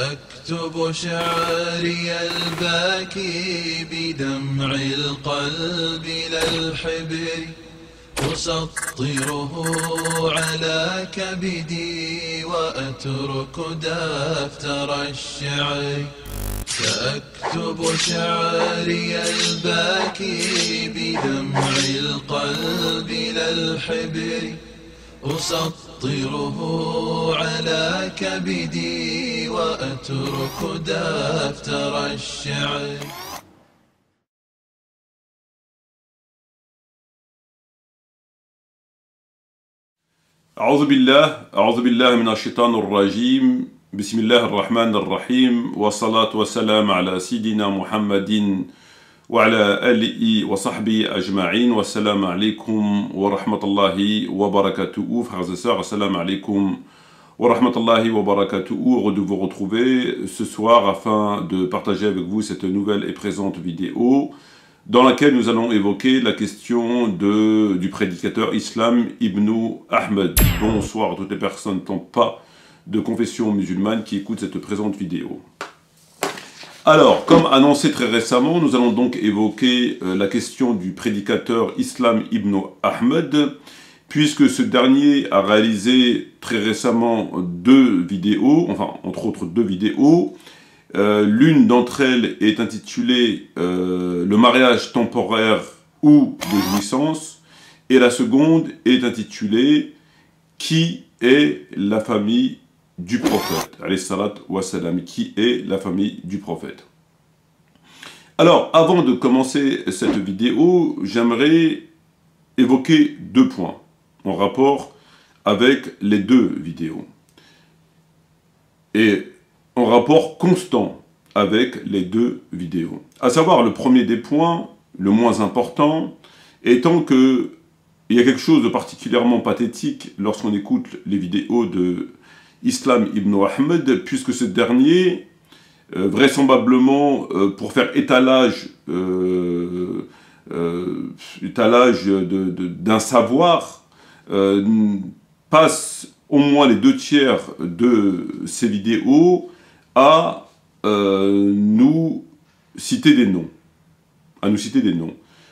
سأكتب شعري الباكي بدمع القلب لا الحبر أسطره على كبدي وأترك دفتر الشعر سأكتب شعري الباكي بدمع القلب لا الحبر أسطره على كبدي وأترك دفتر الشعر. أعوذ بالله من الشيطان الرجيم. بسم الله الرحمن الرحيم والصلاة والسلام على سيدنا محمد وعلى آله وصحبه أجمعين والسلام عليكم ورحمة الله وبركاته. Frères et sœurs, assalamu alaikum wa rahmatullahi wa barakatuh. Heureux de vous retrouver ce soir afin de partager avec vous cette nouvelle et présente vidéo dans laquelle nous allons évoquer la question du prédicateur Islam Ibn Ahmed. Bonsoir à toutes les personnes n'étant pas de confession musulmane qui écoutent cette présente vidéo. Alors, comme annoncé très récemment, nous allons donc évoquer la question du prédicateur Islam Ibn Ahmed, puisque ce dernier a réalisé très récemment deux vidéos, enfin, entre autres deux vidéos. L'une d'entre elles est intitulée Le mariage temporaire ou de jouissance, et la seconde est intitulée Qui est la famille du prophète, alayhi salat wa salam, qui est la famille du prophète. Alors, avant de commencer cette vidéo, j'aimerais évoquer deux points en rapport avec les deux vidéos et en rapport constant avec les deux vidéos. À savoir, le premier des points, le moins important, étant que il y a quelque chose de particulièrement pathétique lorsqu'on écoute les vidéos de Islam Ibn Ahmed, puisque ce dernier, vraisemblablement pour faire étalage d'un savoir, passe au moins les 2/3 de ces vidéos à nous citer des noms.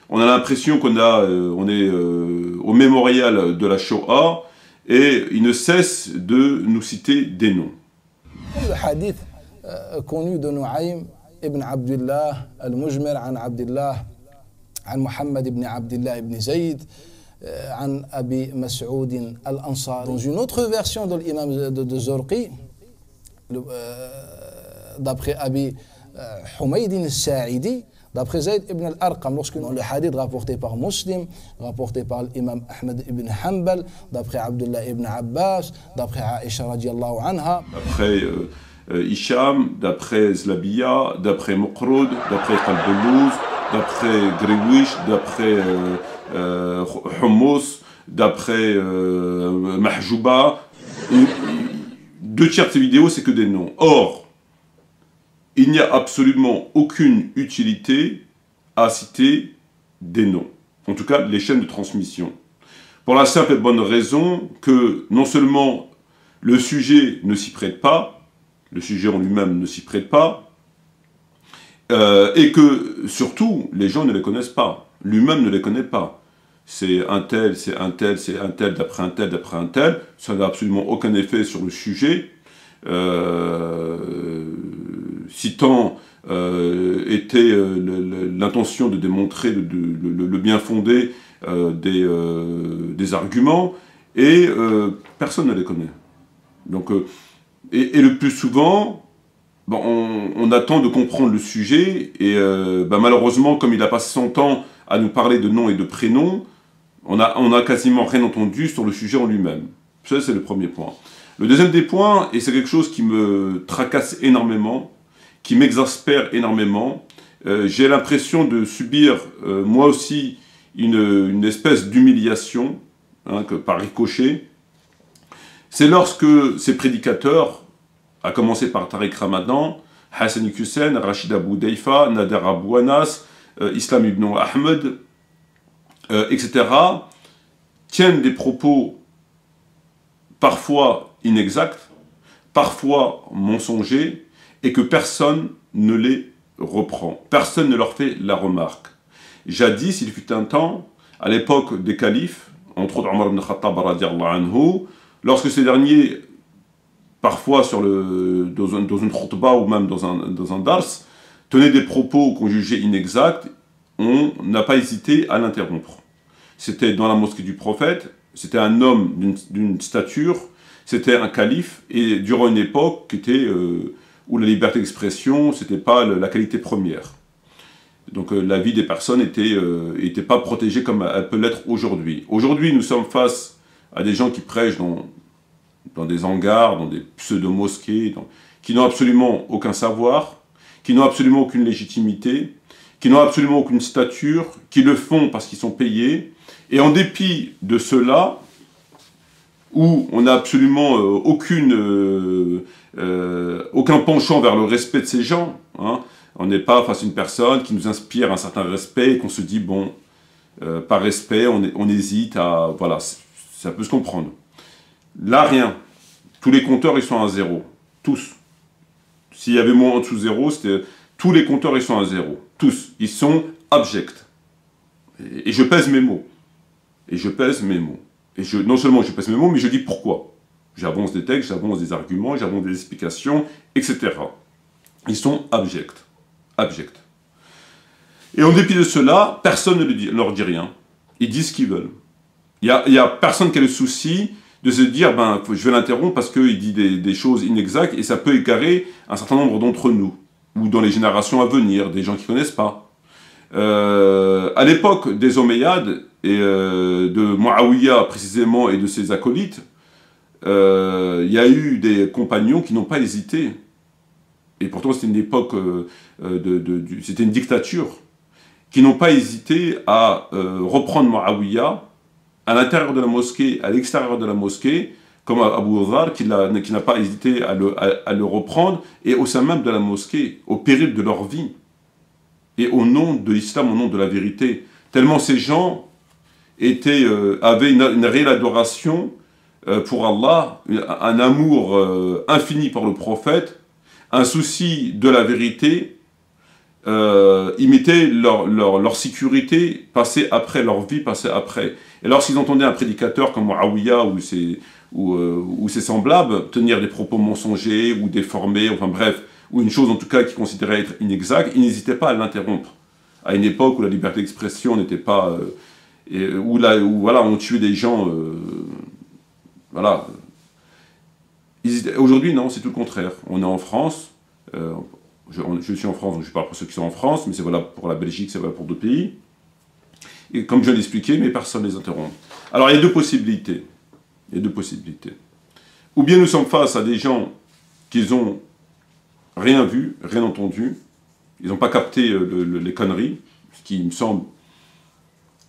On a l'impression on est au mémorial de la Shoah et il ne cesse de nous citer des noms. Le hadith connu de Nu'aym ibn Abdullah al-Mujmir an Abdullah an Muhammad ibn Abdullah ibn Zayd an Abi Mas'ud al-Ansari. Dans une autre version de l'imam de Zurqi, d'après Abi Humayd al-Sa'idi, d'après Zayd ibn al-Arqam, lorsque dans le hadith rapporté par Muslim, rapporté par l'imam Ahmed ibn Hanbal, d'après Abdullah ibn Abbas, d'après Aisha radiallahu anha. D'après Hisham, d'après Zlabiya, d'après Muqrud, d'après Qalbelouz, d'après Grewish, d'après Hummus, d'après Mahjouba. 2/3 de ces vidéos, c'est que des noms. Or, il n'y a absolument aucune utilité à citer des noms. En tout cas, les chaînes de transmission. Pour la simple et bonne raison que non seulement le sujet ne s'y prête pas, le sujet en lui-même ne s'y prête pas, et que surtout, les gens ne les connaissent pas. Lui-même ne les connaît pas. C'est un tel, c'est un tel, c'est un tel, d'après un tel, d'après un tel. Ça n'a absolument aucun effet sur le sujet. Si tant était l'intention de démontrer le bien fondé des arguments, et personne ne les connaît. Donc, et le plus souvent, on attend de comprendre le sujet, et malheureusement, comme il a passé son temps à nous parler de noms et de prénoms, on a quasiment rien entendu sur le sujet en lui-même. Ça, c'est le premier point. Le deuxième des points, et c'est quelque chose qui me tracasse énormément, qui m'exaspère énormément, j'ai l'impression de subir moi aussi une espèce d'humiliation, par ricochet, c'est lorsque ces prédicateurs, à commencer par Tariq Ramadan, Hassan Hussein, Rachid Abou Daifa, Nader Abou Anas, Islam Ibn Ahmed, etc., tiennent des propos parfois inexacts, parfois mensongers, et que personne ne les reprend. Personne ne leur fait la remarque. Jadis, il fut un temps, à l'époque des califes, entre autres Omar ibn Khattab radiallahu anhu, lorsque ces derniers, parfois dans une khutbah ou même dans un dars, tenaient des propos qu'on jugeait inexacts, on n'a pas hésité à l'interrompre. C'était dans la mosquée du prophète, c'était un homme d'une stature, c'était un calife, et durant une époque où la liberté d'expression, c'était pas la qualité première. Donc la vie des personnes était pas protégée comme elle peut l'être aujourd'hui. Aujourd'hui, nous sommes face à des gens qui prêchent dans des hangars, dans des pseudo-mosquées, qui n'ont absolument aucun savoir, qui n'ont absolument aucune légitimité, qui n'ont absolument aucune stature, qui le font parce qu'ils sont payés, et en dépit de cela, où on n'a absolument aucun penchant vers le respect de ces gens, hein, on n'est pas face à une personne qui nous inspire un certain respect et qu'on se dit, bon, par respect, on hésite à... Voilà, ça peut se comprendre. Là, rien. Tous les compteurs, ils sont à zéro. Tous. S'il y avait moins en dessous de zéro, c'était... Tous les compteurs, ils sont à zéro. Tous. Ils sont abjects. Et je pèse mes mots. Et je pèse mes mots. Et non seulement je pèse mes mots, mais je dis pourquoi. J'avance des textes, j'avance des arguments, j'avance des explications, etc. Ils sont abjects. Abjects. Et en dépit de cela, personne ne leur dit rien. Ils disent ce qu'ils veulent. Il y a personne qui a le souci de se dire, ben, je vais l'interrompre parce qu'il dit des choses inexactes et ça peut égarer un certain nombre d'entre nous, ou dans les générations à venir, des gens qui ne connaissent pas. À l'époque des Omeyyades, et de Muawiyah précisément, et de ses acolytes, il y a eu des compagnons qui n'ont pas hésité. Et pourtant c'était une époque, c'était une dictature, qui n'ont pas hésité à reprendre Muawiyah à l'intérieur de la mosquée, à l'extérieur de la mosquée, comme Abu Dharr, qui n'a pas hésité à le reprendre, et au sein même de la mosquée, au péril de leur vie, et au nom de l'islam, au nom de la vérité. Tellement ces gens avaient une réelle adoration pour Allah, un amour infini pour le prophète, un souci de la vérité, ils mettaient leur sécurité, passer après, leur vie passer après. Et lorsqu'ils entendaient un prédicateur comme Muawiyah ou ses semblables tenir des propos mensongers ou déformés, enfin bref, ou une chose en tout cas qu'ils considéraient être inexacte, ils n'hésitaient pas à l'interrompre. À une époque où la liberté d'expression n'était pas... où voilà, on tuait des gens... voilà. Aujourd'hui, non, c'est tout le contraire. On est en France, je suis en France, donc je parle pour ceux qui sont en France, mais c'est valable pour la Belgique, c'est valable pour d'autres pays. Et comme je viens d'expliquer, mais personne ne les interrompt. Alors il y a deux possibilités. Il y a deux possibilités. Ou bien nous sommes face à des gens qui n'ont rien vu, rien entendu, ils n'ont pas capté les conneries, ce qui me semble...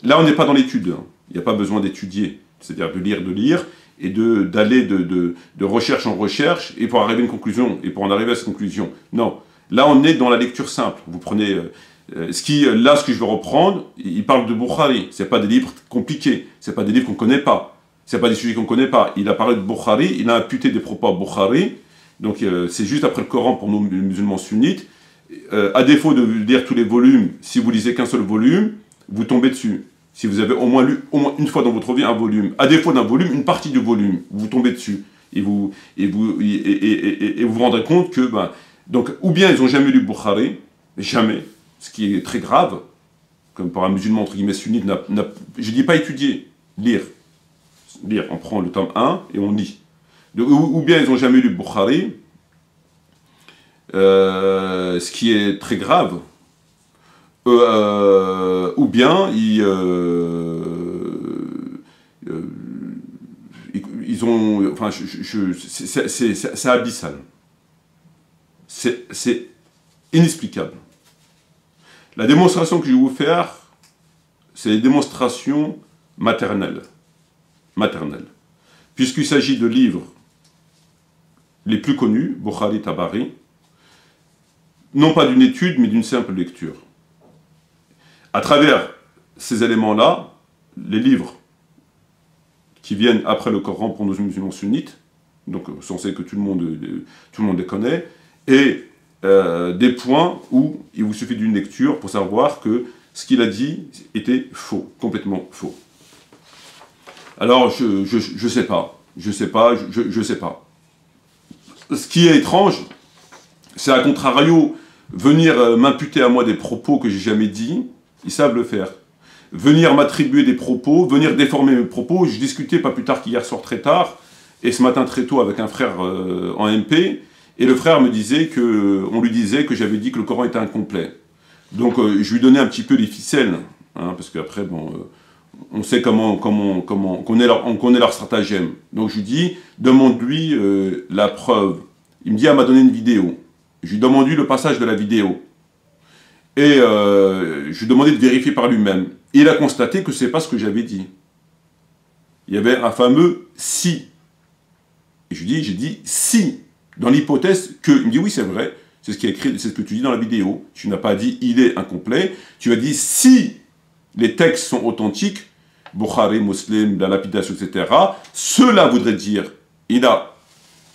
Là, on n'est pas dans l'étude, hein. Il n'y a pas besoin d'étudier, c'est-à-dire de lire, et d'aller de recherche en recherche, et pour arriver à une conclusion, et pour en arriver à cette conclusion. Non, là, on est dans la lecture simple. Vous prenez... là, ce que je vais reprendre, il parle de Bukhari, ce n'est pas des livres compliqués, ce n'est pas des livres qu'on ne connaît pas, ce n'est pas des sujets qu'on ne connaît pas. Il a parlé de Bukhari, il a imputé des propos à Bukhari, donc c'est juste après le Coran pour nous musulmans sunnites. À défaut de lire tous les volumes, si vous lisez qu'un seul volume, vous tombez dessus. Si vous avez au moins lu une fois dans votre vie un volume, à défaut d'un volume, une partie du volume, vous tombez dessus. Et vous vous rendrez compte que, donc, ou bien ils n'ont jamais lu Bukhari, jamais, ce qui est très grave, comme pour un musulman entre guillemets sunnite, je ne dis pas étudier, lire. Lire, on prend le tome 1 et on lit. Ou bien ils n'ont jamais lu Bukhari, ce qui est très grave, ou bien ils ont... Enfin, c'est abyssal. C'est inexplicable. La démonstration que je vais vous faire, c'est les démonstrations maternelles. Puisqu'il s'agit de livres les plus connus, Bukhari, Tabari, non pas d'une étude, mais d'une simple lecture. À travers ces éléments-là, les livres qui viennent après le Coran pour nos musulmans sunnites, donc censé que tout le monde les connaît, et des points où il vous suffit d'une lecture pour savoir que ce qu'il a dit était faux, complètement faux. Alors, je sais pas. Je sais pas. Ce qui est étrange, c'est à contrario, venir m'imputer à moi des propos que j'ai jamais dit, ils savent le faire. Venir m'attribuer des propos, venir déformer mes propos. Je discutais pas plus tard qu'hier soir très tard, et ce matin très tôt avec un frère en MP, et le frère me disait on lui disait que j'avais dit que le Coran était incomplet. Donc je lui donnais un petit peu les ficelles, hein, parce qu'après, bon, on sait on connaît leur stratagème. Donc je lui dis, demande-lui la preuve. Il me dit, elle m'a donné une vidéo. Je lui demande le passage de la vidéo. Et je lui demandais de vérifier par lui-même. Et il a constaté que c'est pas ce que j'avais dit. Il y avait un fameux « si ». Et j'ai dit « si ». Dans l'hypothèse que... Il me dit « oui, c'est vrai, c'est ce qui est écrit, c'est ce que tu dis dans la vidéo. Tu n'as pas dit « il est incomplet ». Tu as dit « si les textes sont authentiques », Bukhari, Muslim, la lapidation, etc., cela voudrait dire, il a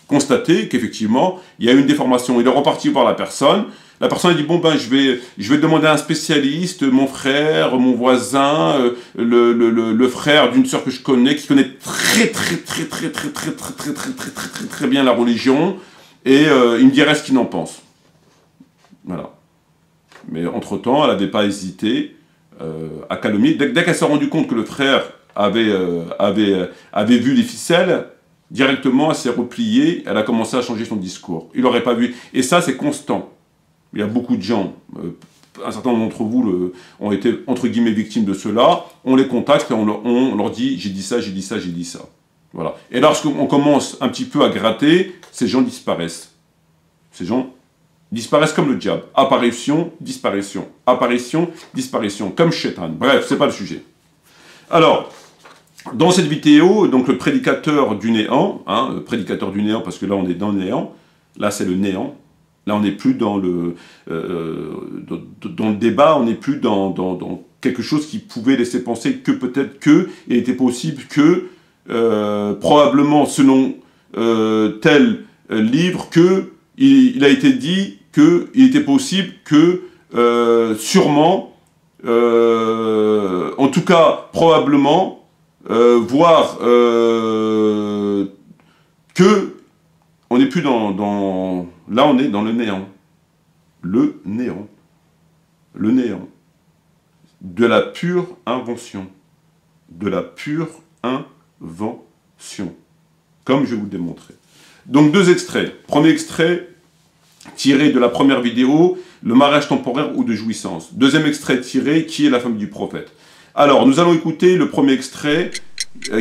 constaté qu'effectivement, il y a eu une déformation. Il est reparti voir la personne a dit, bon ben, je vais demander à un spécialiste, mon frère, mon voisin, le frère d'une sœur que je connais, qui connaît très bien la religion, et il me dirait ce qu'il en pense. Voilà. Mais entre-temps, elle n'avait pas hésité à calomnier. Dès qu'elle s'est rendue compte que le frère avait vu les ficelles, directement, elle s'est repliée, elle a commencé à changer son discours. Il n'aurait pas vu. Et ça, c'est constant. Il y a beaucoup de gens, un certain nombre d'entre vous ont été, entre guillemets, victimes de cela. On les contacte et on leur dit « j'ai dit ça, j'ai dit ça, j'ai dit ça ». Voilà. Et lorsqu'on commence un petit peu à gratter, ces gens disparaissent. Ces gens disparaissent comme le diable. Apparition, disparition. Apparition, disparition. Comme Shaitan. Bref, c'est pas le sujet. Alors, dans cette vidéo, donc le prédicateur du néant, le prédicateur du néant, parce que là on est dans le néant, là c'est le néant. Là, on n'est plus dans le débat, on n'est plus dans quelque chose qui pouvait laisser penser que peut-être il était possible que, probablement selon tel livre, il a été dit qu'il était possible que, sûrement, en tout cas, probablement, voire que on n'est plus là, on est dans le néant. Le néant. Le néant. De la pure invention. De la pure invention. Comme je vous le démontrais. Donc, 2 extraits. Premier extrait, tiré de la première vidéo, le mariage temporaire ou de jouissance. Deuxième extrait tiré, qui est la femme du prophète. Alors, nous allons écouter le premier extrait,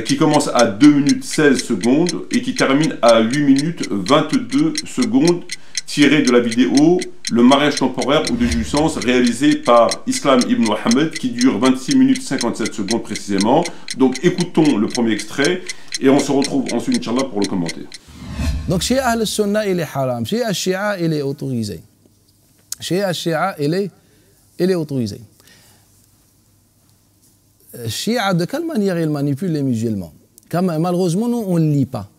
qui commence à 2 minutes 16 secondes et qui termine à 8 minutes 22 secondes, tiré de la vidéo Le mariage temporaire ou de jouissance, réalisé par Islam Ibn Mohammed, qui dure 26 minutes 57 secondes précisément. Donc écoutons le premier extrait et on se retrouve ensuite, Inch'Allah, pour le commenter. Donc chez Ahl Sunnah, il est haram. Chez Al-Shia, il est autorisé. Chez Al-Shia, il est autorisé. Shia, de quelle manière il manipule les musulmans? Malheureusement, nous, on ne lit pas.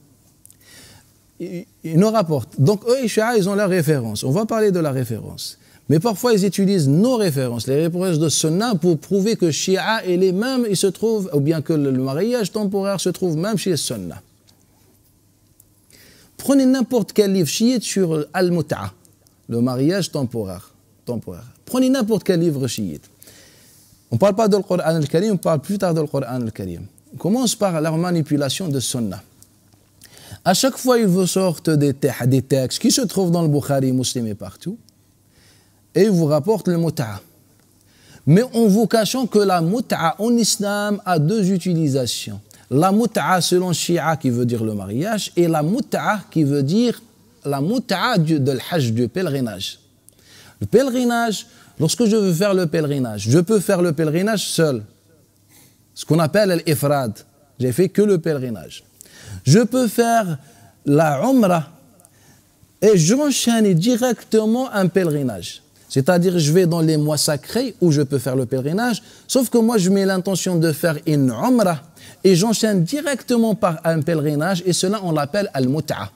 Ils nous rapportent. Donc, eux, les Shia, ils ont leurs références. On va parler de la référence. Mais parfois, ils utilisent nos références, les références de Sunna, pour prouver que Shia, il se trouve, ou bien que le mariage temporaire se trouve même chez Sunna. Prenez n'importe quel livre chiite sur Al-Mut'a, le mariage temporaire. Prenez n'importe quel livre chiite. On ne parle pas du Coran al-Karim, on parle plus tard du Coran al-Karim. On commence par la manipulation de Sunna. À chaque fois, ils vous sortent des textes qui se trouvent dans le Bukhari, Muslim et partout, et ils vous rapportent le Mut'a. Mais en vous cachant que la Mut'a en islam a 2 utilisations. La Mut'a selon Shia qui veut dire le mariage, et la Mut'a qui veut dire la Mut'a de l'Hajj, du pèlerinage. Le pèlerinage, lorsque je veux faire le pèlerinage, je peux faire le pèlerinage seul. Ce qu'on appelle l'ifrad. J'ai fait que le pèlerinage. Je peux faire la umrah et j'enchaîne directement un pèlerinage. C'est-à-dire, je vais dans les mois sacrés où je peux faire le pèlerinage, sauf que moi, je mets l'intention de faire une umrah et j'enchaîne directement par un pèlerinage et cela, on l'appelle al-mut'a.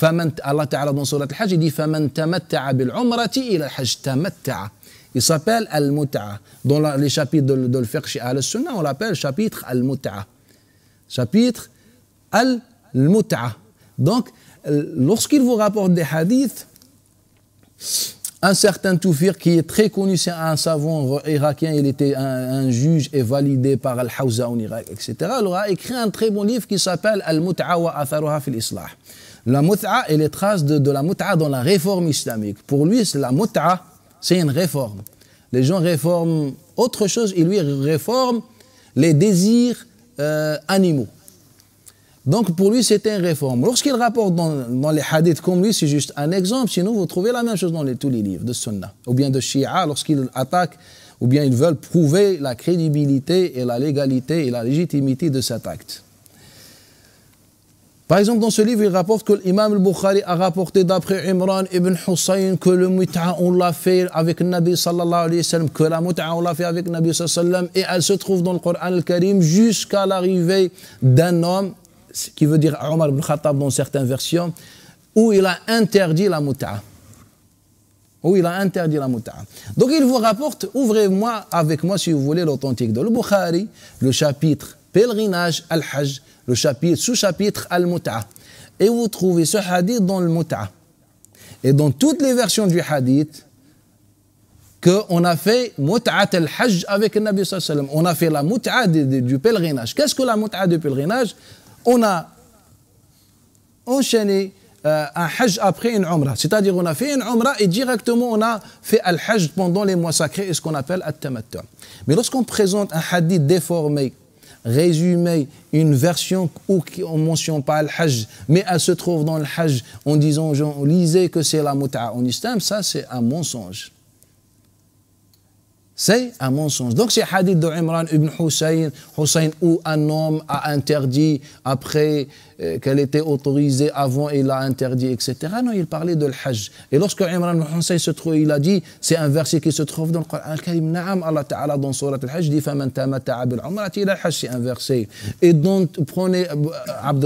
Allah Ta'ala dans Surat Al-Hajj, il dit فَمَنْ تَمَتَّعَ بِالْعُمْرَةِ إِلَى الْحَجِّ تَمَتَّعَ. Il s'appelle Al-Mut'a. Dans les chapitres de l'Fiqh chez Al-Sunnah, on l'appelle chapitre Al-Mut'a. Chapitre Al-Mut'a. Donc, lorsqu'il vous rapporte des hadiths, un certain Toufir qui est très connu, c'est un savant irakien, il était un juge et validé par Al-Hawza en Irak, etc. Il a écrit un très bon livre qui s'appelle Al-Mut'a wa atharuha fil Islah. La Mut'a et les traces de la Mut'a dans la réforme islamique. Pour lui, la Mut'a, c'est une réforme. Les gens réforment autre chose et lui réforme les désirs animaux. Donc pour lui, c'était une réforme. Lorsqu'il rapporte dans les hadiths comme lui, c'est juste un exemple. Sinon, vous trouvez la même chose dans tous les livres de Sunnah. Ou bien de Shia, lorsqu'ils attaquent, ou bien ils veulent prouver la crédibilité et la légalité et la légitimité de cet acte. Par exemple, dans ce livre, il rapporte que l'imam al-Bukhari a rapporté d'après Imran ibn Hussein que le mut'a, on l'a fait avec le Nabi sallallahu alayhi wa sallam, que la mut'a, on l'a fait avec le Nabi sallallahu alayhi wa sallam, et elle se trouve dans le Coran al-Karim jusqu'à l'arrivée d'un homme, qui veut dire Omar ibn Khattab dans certaines versions, où il a interdit la mut'a. Où il a interdit la mut'a. Donc il vous rapporte, ouvrez-moi avec moi si vous voulez l'authentique de al-Bukhari, le chapitre pèlerinage al-Hajj, le chapitre, sous-chapitre al-Mut'a. Et vous trouvez ce hadith dans le Mut'a. Et dans toutes les versions du hadith, qu'on a fait Mut'at al-Hajj avec le Nabi sallallahu alayhi wa sallam. On a fait la Mut'a du pèlerinage. Qu'est-ce que la Mut'a du pèlerinage? On a enchaîné un Hajj après une Umrah. C'est-à-dire on a fait une Umrah et directement on a fait al-Hajj pendant les mois sacrés et ce qu'on appelle al-Tamattu'. Mais lorsqu'on présente un hadith déformé, résumé, une version où on ne mentionne pas le Hajj, mais elle se trouve dans le Hajj en disant aux gens, lisez que c'est la Mut'a en islam, ça c'est un mensonge. C'est un mensonge. Donc c'est hadith de Imran ibn Hussein où un homme a interdit après qu'elle était autorisée, avant il a interdit, etc. Non, il parlait de l'Hajj. Et lorsque Imran ibn Hussein se trouve, il a dit, c'est un verset qui se trouve dans le Coran al-Karim. Naam, Allah Ta'ala dans Surat Al-Hajj dit فَمَنْ تَمَتَّعَ بِالْعُمْرَةِ إِلَى الْحَجِّ, c'est un verset. Et donc prenez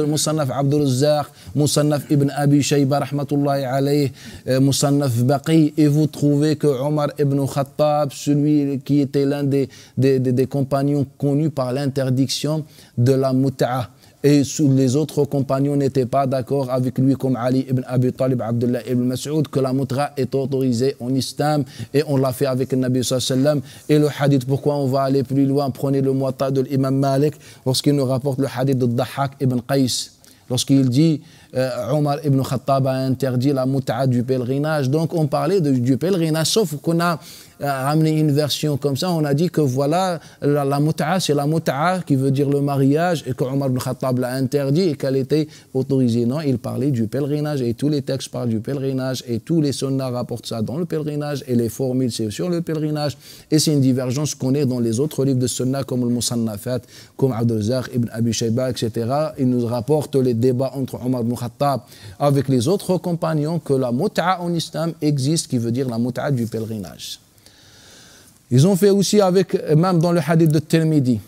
Musannaf Abdul Razzaq, Musannaf ibn Abi Shayba rahmatullahi alayh, Musannaf Baqi, et vous trouvez que Omar ibn Khattab, celui qui était l'un des compagnons connus par l'interdiction de la mut'a, et les autres compagnons n'étaient pas d'accord avec lui, comme Ali ibn Abi Talib, Abdullah ibn Mas'ud, que la mut'a est autorisée en islam, et on l'a fait avec le Nabi sallallahu alayhi wa sallam. Et le hadith, pourquoi on va aller plus loin? Prenez le Muwatta de l'imam Malik, lorsqu'il nous rapporte le hadith de Dhahhak ibn Qais, lorsqu'il dit Omar ibn Khattab a interdit la mut'a du pèlerinage. Donc on parlait du pèlerinage, sauf qu'on a ramené une version comme ça, on a dit que voilà, la mut'a, c'est la mut'a qui veut dire le mariage, et que Omar ibn Khattab l'a interdit et qu'elle était autorisée. Non, il parlait du pèlerinage, et tous les textes parlent du pèlerinage, et tous les sunnahs rapportent ça dans le pèlerinage, et les formules c'est sur le pèlerinage, et c'est une divergence qu'on est dans les autres livres de sunnah comme le Musannafat, comme Abdul Razzaq ibn Abi Shayba, etc. Il nous rapporte les débats entre Omar ibn Khattab avec les autres compagnons que la mut'a en islam existe, qui veut dire la mut'a du pèlerinage. Ils ont fait aussi avec, même dans le hadith de Tirmidhi,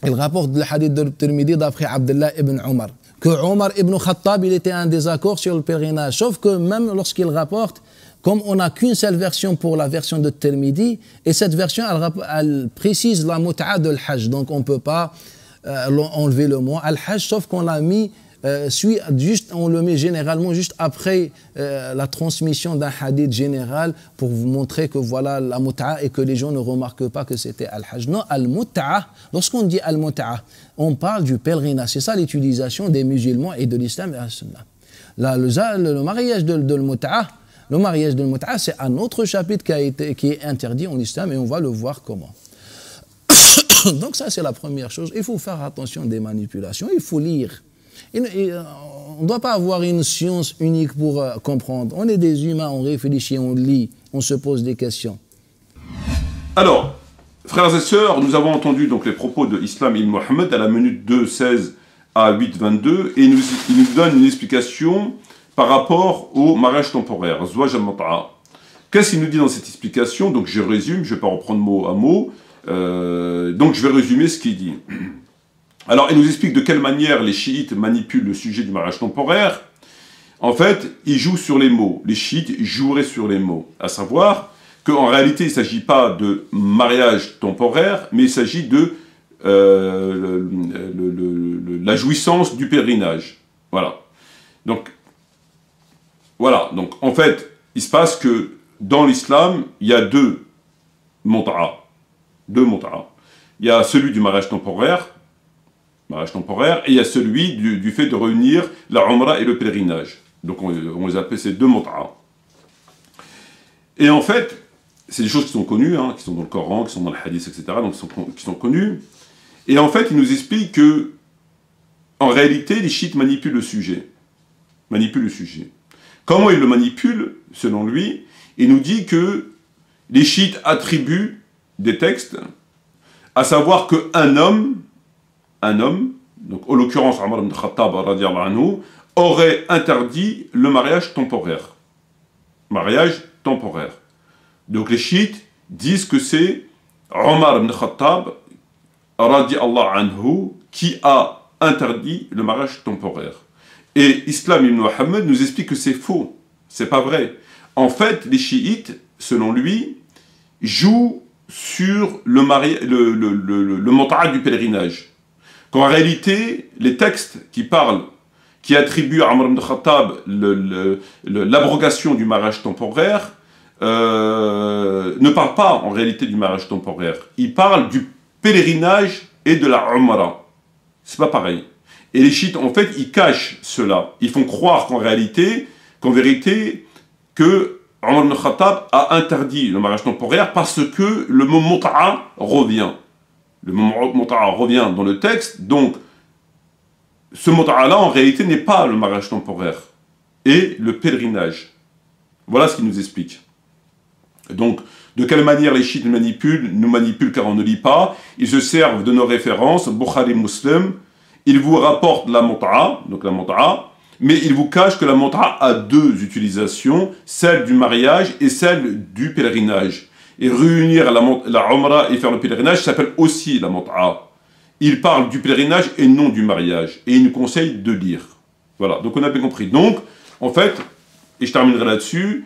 ils rapportent le hadith de Tirmidhi d'après Abdullah ibn Omar, que Omar ibn Khattab, il était en désaccord sur le pèlerinage, sauf que même lorsqu'il rapporte, comme on n'a qu'une seule version pour la version de Tirmidhi, et cette version, elle précise la mut'a de l'Hajj, donc on ne peut pas enlever le mot al-Hajj, sauf qu'on l'a mis, on le met généralement juste après la transmission d'un hadith général pour vous montrer que voilà la mut'a et que les gens ne remarquent pas que c'était al-Hajj. Non, al-mut'a, lorsqu'on dit al-mut'a, on parle du pèlerinage. C'est ça l'utilisation des musulmans et de l'islam et de la sunna. Le mariage de l'mut'a, le mariage de l'mut'a, c'est un autre chapitre qui est interdit en islam et on va le voir comment. Donc ça c'est la première chose. Il faut faire attention des manipulations, il faut lire. On ne doit pas avoir une science unique pour comprendre. On est des humains, on réfléchit, on lit, on se pose des questions. Alors, frères et sœurs, nous avons entendu donc les propos de Islam ibn Mohammed à la minute 2:16 à 8:22 et il nous donne une explication par rapport au mariage temporaire, Zwaj al-Mut'a. Qu'est-ce qu'il nous dit dans cette explication? Donc je résume, je ne vais pas reprendre mot à mot, donc je vais résumer ce qu'il dit. Alors, il nous explique de quelle manière les chiites manipulent le sujet du mariage temporaire, en fait, ils jouent sur les mots. Les chiites joueraient sur les mots. À savoir qu'en réalité, il ne s'agit pas de mariage temporaire, mais il s'agit de la jouissance du pèlerinage. Voilà. Donc, en fait, il se passe que dans l'islam, il y a deux mut'a. Il y a celui du mariage temporaire, et il y a celui du fait de réunir la umrah et le pèlerinage. Donc on les appelle ces deux mut'a. Et en fait, c'est des choses qui sont connues, qui sont dans le Coran, qui sont dans le hadith, etc., donc qui sont connues. Et en fait, il nous explique que, en réalité, les chiites manipulent le sujet. Comment ils le manipulent, selon lui? Il nous dit que les chiites attribuent des textes, à savoir qu'un homme, donc en l'occurrence Omar ibn Khattab radiyallahu anhu, aurait interdit le mariage temporaire. Donc les chiites disent que c'est Omar ibn Khattab radiyallahu anhu qui a interdit le mariage temporaire. Et Islam ibn Muhammad nous explique que c'est faux, c'est pas vrai. En fait, les chiites, selon lui, jouent sur le mut'a du pèlerinage. Qu'en réalité, les textes qui attribuent à Omar ibn Khattab l'abrogation du mariage temporaire ne parlent pas en réalité du mariage temporaire. Ils parlent du pèlerinage et de la umrah. C'est pas pareil. Et les chiites, en fait, ils cachent cela. Ils font croire qu'en vérité, que Omar ibn Khattab a interdit le mariage temporaire parce que le mot mut'a revient. Le mot mut'a revient dans le texte, donc ce mut'a-là, en réalité, n'est pas le mariage temporaire et le pèlerinage. Voilà ce qu'il nous explique. Donc, de quelle manière les chiites nous manipulent car on ne lit pas. Ils se servent de nos références, Bukhari, Muslim. Ils vous rapportent la mut'a, mais ils vous cachent que la mut'a a deux utilisations, celle du mariage et celle du pèlerinage. Et réunir la umrah et faire le pèlerinage s'appelle aussi la mut'a. Ils parlent du pèlerinage et non du mariage. Et ils nous conseillent de lire. Voilà, donc on a bien compris. Donc, en fait, et je terminerai là-dessus,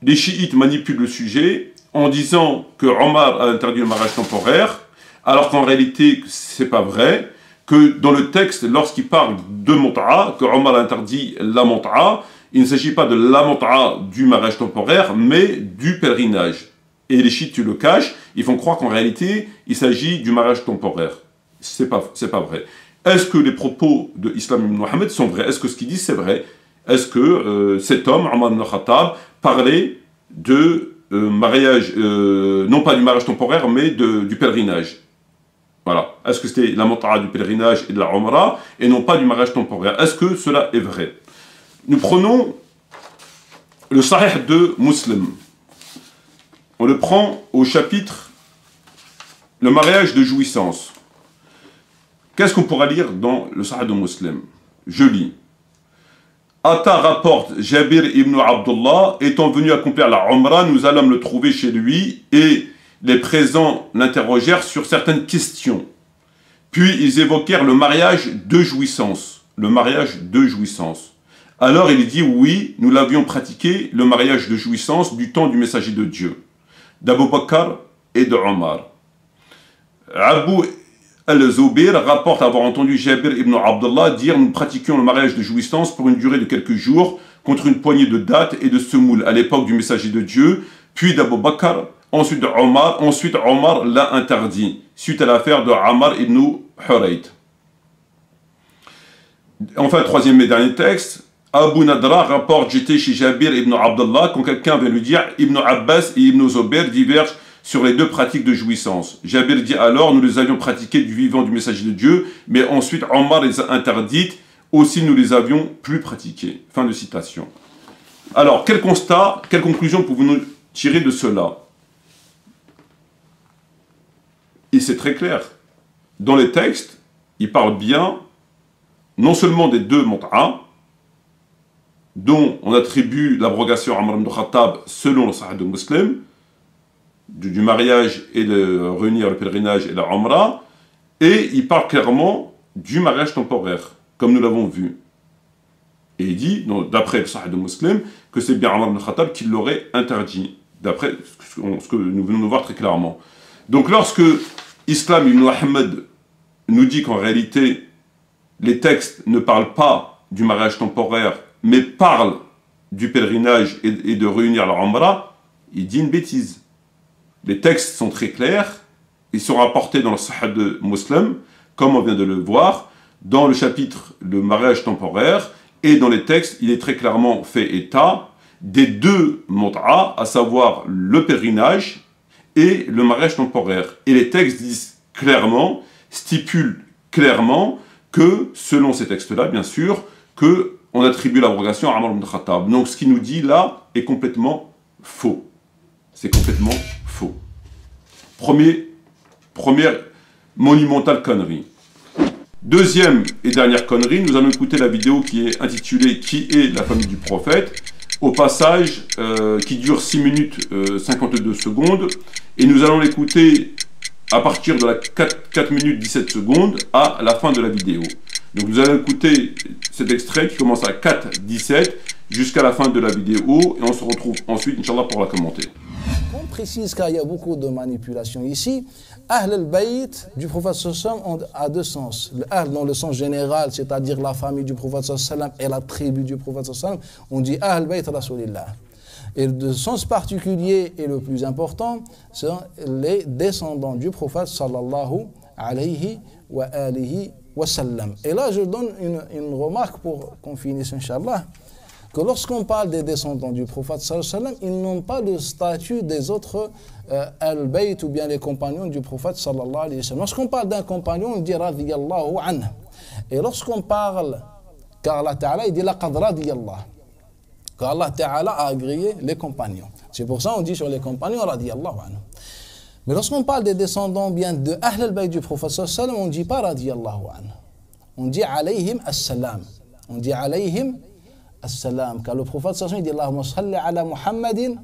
les chiites manipulent le sujet en disant que Omar a interdit le mariage temporaire, alors qu'en réalité, c'est pas vrai, que dans le texte, lorsqu'il parle de mut'a, que Omar a interdit la mut'a, il ne s'agit pas de la mut'a du mariage temporaire, mais du pèlerinage. Et les chiites le cachent, ils font croire qu'en réalité, il s'agit du mariage temporaire. C'est pas vrai. Est-ce que les propos de Islam ibn Muhammad sont vrais? Est-ce que ce qu'il dit c'est vrai? Est-ce que cet homme, Omar ibn Khattab, parlait de mariage, non pas du mariage temporaire, mais du pèlerinage? Voilà. Est-ce que c'était la mut'a du pèlerinage et de la umrah, et non pas du mariage temporaire? Est-ce que cela est vrai? Nous prenons le Sahih de Muslim. On le prend au chapitre le mariage de jouissance. Qu'est-ce qu'on pourra lire dans le Sahih de Muslim? Je lis. Atta rapporte Jabir ibn Abdullah, étant venu accomplir la umrah, nous allâmes le trouver chez lui et les présents l'interrogèrent sur certaines questions. Puis ils évoquèrent le mariage de jouissance. Alors il dit oui, nous l'avions pratiqué, le mariage de jouissance du temps du messager de Dieu, d'Abu Bakr et de Omar. Abu al-Zubayr rapporte avoir entendu Jabir ibn Abdullah dire « Nous pratiquions le mariage de jouissance pour une durée de quelques jours contre une poignée de dattes et de semoule à l'époque du messager de Dieu, puis d'Abu Bakr, ensuite Omar l'a interdit, suite à l'affaire de Ammar ibn Hurayt. » Enfin, troisième et dernier texte, Abu Nadra rapporte « J'étais chez Jabir ibn Abdullah quand quelqu'un vient lui dire « Ibn Abbas et Ibn Zubayr divergent sur les deux pratiques de jouissance. » Jabir dit alors « Nous les avions pratiquées du vivant du messager de Dieu, mais ensuite Omar les a interdites, aussi nous les avions plus pratiquées. » Fin de citation. Alors, quel constat, quelle conclusion pouvons-nous tirer de cela? Et c'est très clair. Dans les textes, il parle bien non seulement des deux mut'a, dont on attribue l'abrogation à Omar ibn Khattab selon le Sahih de Muslim, du mariage et de réunir le pèlerinage et la umrah, et il parle clairement du mariage temporaire, comme nous l'avons vu. Et il dit, d'après le Sahih de Muslim, que c'est bien Omar ibn Khattab qui l'aurait interdit, d'après ce que nous venons de voir très clairement. Donc lorsque Islam ibn Ahmed nous dit qu'en réalité, les textes ne parlent pas du mariage temporaire, mais parlent du pèlerinage et de réunir la Umrah, il dit une bêtise. Les textes sont très clairs, ils sont rapportés dans le Sahih de Muslim, comme on vient de le voir, dans le chapitre le mariage temporaire, et dans les textes, il est très clairement fait état des deux mut'a, à savoir le pèlerinage et le mariage temporaire. Et les textes disent clairement, stipulent clairement que, selon ces textes-là, bien sûr, qu'on attribue l'abrogation à Omar ibn Khattab. Donc ce qu'il nous dit là est complètement faux. C'est complètement faux. Première monumentale connerie. Deuxième et dernière connerie, nous allons écouter la vidéo qui est intitulée « Qui est la famille du prophète ?» au passage qui dure 6 minutes 52 secondes, et nous allons l'écouter à partir de la 4 minutes 17 secondes à la fin de la vidéo. Donc nous allons écouter cet extrait qui commence à 4:17 jusqu'à la fin de la vidéo, et on se retrouve ensuite, Inch'Allah, pour la commenter. On précise qu'il y a beaucoup de manipulations ici. Ahl al-Bayt du prophète sallallahu a deux sens. Le Ahl dans le sens général, c'est-à-dire la famille du prophète sallallahu et la tribu du prophète sallallahu, on dit Ahl al-Bayt Rasulillah. Et le sens particulier et le plus important, sont les descendants du prophète sallallahu alayhi wa alihi wa sallam. Et là, je donne une remarque pour qu'on finisse, Inch'Allah, que lorsqu'on parle des descendants du prophète sallallahu alayhi wa sallam, ils n'ont pas le statut des autres al-Bayt ou bien les compagnons du prophète sallallahu alayhi wa sallam. Lorsqu'on parle d'un compagnon, on dit radiyallahu anhu. Et lorsqu'on parle, car Allah Ta'ala, il dit laqad radiyallahu. Car Allah Ta'ala a agréé les compagnons. C'est pour ça qu'on dit sur les compagnons radiyallahu anhu. Mais lorsqu'on parle des descendants bien de Ahl al-Bayt du prophète sallallahu alayhi wa sallam, on ne dit pas radiyallahu anhu. On dit alayhim as-salam. On dit alayhim as-salam. Car le prophète sallallahu alayhi wa sallam, il dit Allahumma salli ala Muhammadin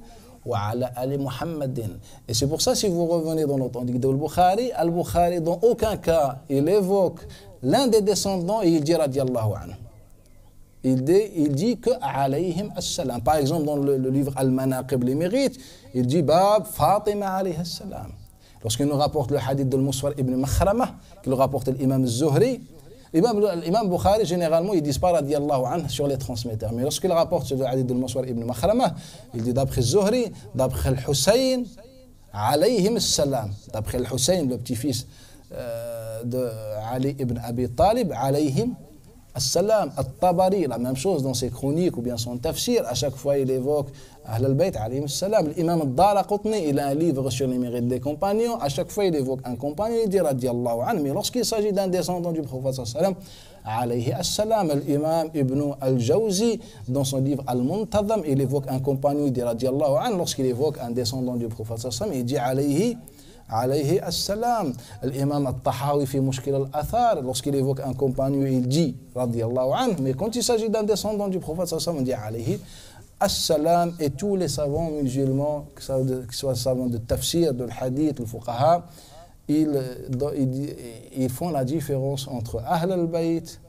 wa ala ali Muhammadin. Et c'est pour ça, si vous revenez dans l'authentique de Al-Bukhari, dans aucun cas, il évoque l'un des descendants et il dit radiyallahu anhu. Il dit que alayhim as-salam. Par exemple, dans le livre Al-Manaqib, les mérites, il dit Bab Fatima alayhi as-salam. Lorsqu'il nous rapporte le hadith de Muswar ibn Makhrama, qu'il rapporte l'imam Zuhri, l'imam Bukhari, généralement, ils disent pas radiyallahu anhu sur les transmetteurs. Mais lorsqu'il rapporte le hadith de Muswar ibn Makhrama, il dit d'après Zuhri, d'après Al-Hussein, alayhim as-salam. D'après Al-Hussein, le petit-fils de Ali ibn Abi Talib, alayhim as-salam. At-Tabari, la même chose dans ses chroniques ou bien son tafsir, à chaque fois il évoque Ahl al-Bayt alayhim as-salam. L'imam al-Daraqutni, il a un livre sur les mérites des compagnons, à chaque fois il évoque un compagnon, il dit radiyallahu anhu. Mais lorsqu'il s'agit d'un descendant du prophète sallallahu alayhi as-salam, l'imam Ibn al-Jawzi, dans son livre Al-Muntazam, il évoque un compagnon, il dit radiyallahu anhu. Lorsqu'il évoque un descendant du prophète sallallahu il dit alayhi as-salam. L'imam al-Tahawi fi Mushkil al-Athar, lorsqu'il évoque un compagnon, il dit radiyallahu anhu. Mais quand il s'agit d'un descendant du prophète sallallahu on dit alayhi as-salam. Et tous les savants musulmans, que ce soit savants de tafsir, de hadith, le fuqaha, ils font la différence entre Ahl al-Bayt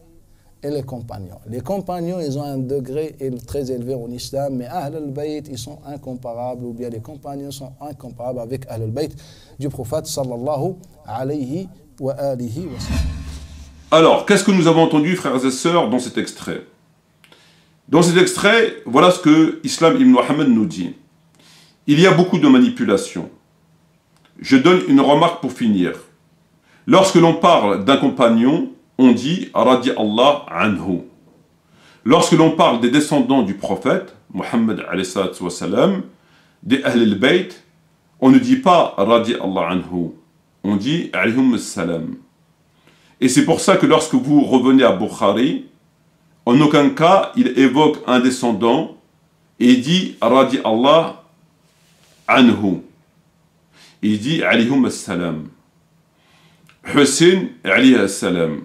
et les compagnons. Les compagnons, ils ont un degré très élevé en islam, mais Ahl al-Bayt, ils sont incomparables, ou bien les compagnons sont incomparables avec Ahl al-Bayt du prophète sallallahu alayhi wa alihi wa sallam. Alors, qu'est-ce que nous avons entendu, frères et sœurs, dans cet extrait? Dans cet extrait, voilà ce que Islam ibn Muhammad nous dit. Il y a beaucoup de manipulations. Je donne une remarque pour finir. Lorsque l'on parle d'un compagnon, on dit radiyallahu anhu. Lorsque l'on parle des descendants du prophète, Muhammad alayhi salatu wa salam, des Ahl al-Bayt, on ne dit pas radiyallahu anhu, on dit alayhum as-salam. Et c'est pour ça que lorsque vous revenez à Bukhari, en aucun cas il évoque un descendant et dit radiyallahu anhu. Il dit alayhum as-salam. Hussein alayhi as-salam.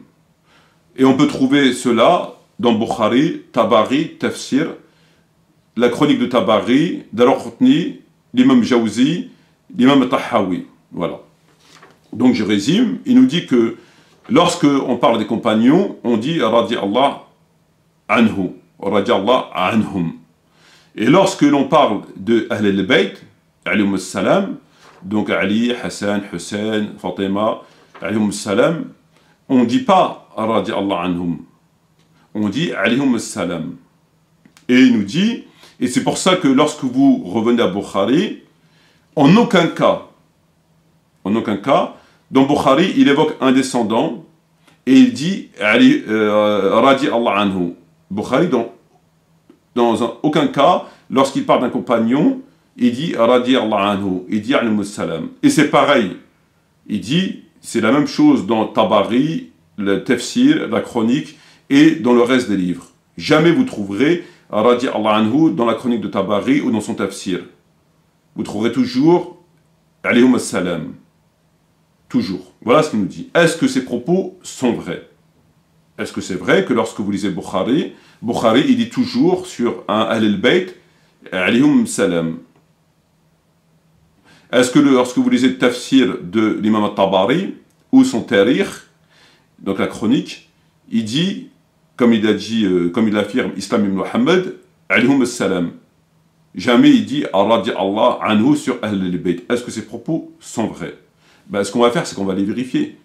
Et on peut trouver cela dans Bukhari, Tabari, Tafsir, la chronique de Tabari, Daraqutni, l'imam Jawzi, l'imam Tahawi. Voilà. Donc je résume, il nous dit que lorsque on parle des compagnons, on dit radiyallahu anhu. radiallahu anhum. Et lorsque l'on parle de Ahl al-Bayt, alayhum salam, donc Ali, Hassan, Hussein, Fatima, alayhum salam, on ne dit pas radiallahu anhum, on dit alayhum salam. Et il nous dit, et c'est pour ça que lorsque vous revenez à Bukhari, en aucun cas, dans Bukhari, il évoque un descendant et il dit radiallahu anhu. Bukhari, dans aucun cas, lorsqu'il parle d'un compagnon, il dit radiallahu anhu, il dit alayhum salam. Et c'est pareil, il dit, c'est la même chose dans Tabari, le tafsir, la chronique et dans le reste des livres. Jamais vous trouverez radiallahu anhu dans la chronique de Tabari ou dans son tafsir. Vous trouverez toujours alayhum salam. Toujours. Voilà ce qu'il nous dit. Est-ce que ces propos sont vrais? Est-ce que c'est vrai que lorsque vous lisez Bukhari, il dit toujours sur un Ahl al-Bayt, alayhum salam? Est-ce que lorsque vous lisez le tafsir de l'imam al-Tabari, ou son tarikh, donc la chronique, il dit, comme il affirme Islam ibn Muhammad, alayhum salam. Jamais il dit radiallahu anhu sur Ahl al-Bayt. Est-ce que ces propos sont vrais? Ben, ce qu'on va faire, c'est qu'on va les vérifier.